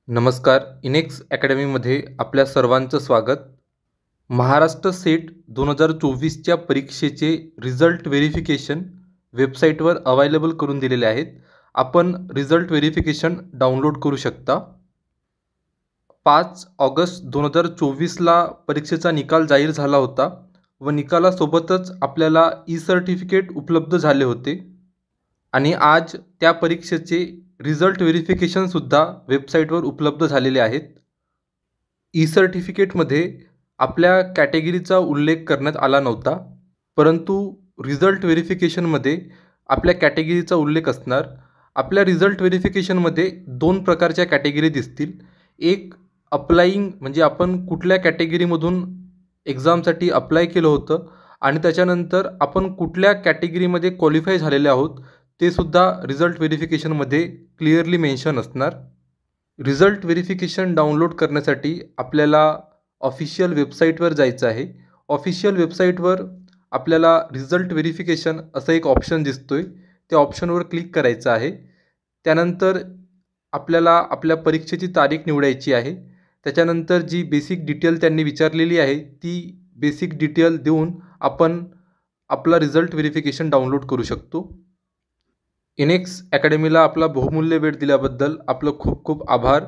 नमस्कार. इनेक्स अकॅडमीमध्ये आपल्या सर्वांचं स्वागत. महाराष्ट्र सेट 2024च्या परीक्षेचे रिझल्ट व्हेरिफिकेशन वेबसाईटवर अवेलेबल करून दिलेले आहेत. आपण रिझल्ट व्हेरिफिकेशन डाउनलोड करू शकता. 5 ऑगस्ट 2024ला परीक्षेचा निकाल जाहीर झाला होता व निकालासोबतच आपल्याला ई सर्टिफिकेट उपलब्ध झाले होते आणि आज त्या परीक्षेचे रिझल्ट व्हेरिफिकेशनसुद्धा वेबसाईटवर उपलब्ध झालेले आहेत. ई सर्टिफिकेटमध्ये आपल्या कॅटेगरीचा उल्लेख करण्यात आला नव्हता, परंतु रिझल्ट व्हेरिफिकेशनमध्ये आपल्या कॅटेगरीचा उल्लेख असणार. आपल्या रिझल्ट व्हेरिफिकेशनमध्ये 2 प्रकारच्या कॅटेगरी दिसतील. एक अप्लाईंग म्हणजे आपण कुठल्या कॅटेगरीमधून एक्झामसाठी अप्लाय केलं होतं आणि त्याच्यानंतर आपण कुठल्या कॅटेगरीमध्ये क्वालिफाय झालेले आहोत ते सुद्धा रिझल्ट व्हेरिफिकेशनमध्ये क्लिअरली मेन्शन असणार. रिझल्ट व्हेरिफिकेशन डाउनलोड करण्यासाठी आपल्याला ऑफिशियल वेबसाईटवर जायचं आहे. ऑफिशियल वेबसाईटवर आपल्याला रिझल्ट व्हेरिफिकेशन असं एक ऑप्शन दिसतो आहे, त्या ऑप्शनवर क्लिक करायचं आहे. त्यानंतर आपल्याला आपल्या परीक्षेची तारीख निवडायची आहे. त्याच्यानंतर जी बेसिक डिटेल त्यांनी विचारलेली आहे ती बेसिक डिटेल देऊन आपण आपला रिझल्ट व्हेरिफिकेशन डाउनलोड करू शकतो. इनेक्स अकॅडमीला आपला बहुमूल्य वेळ दिल्याबद्दल आपलं खूप खूप आभार.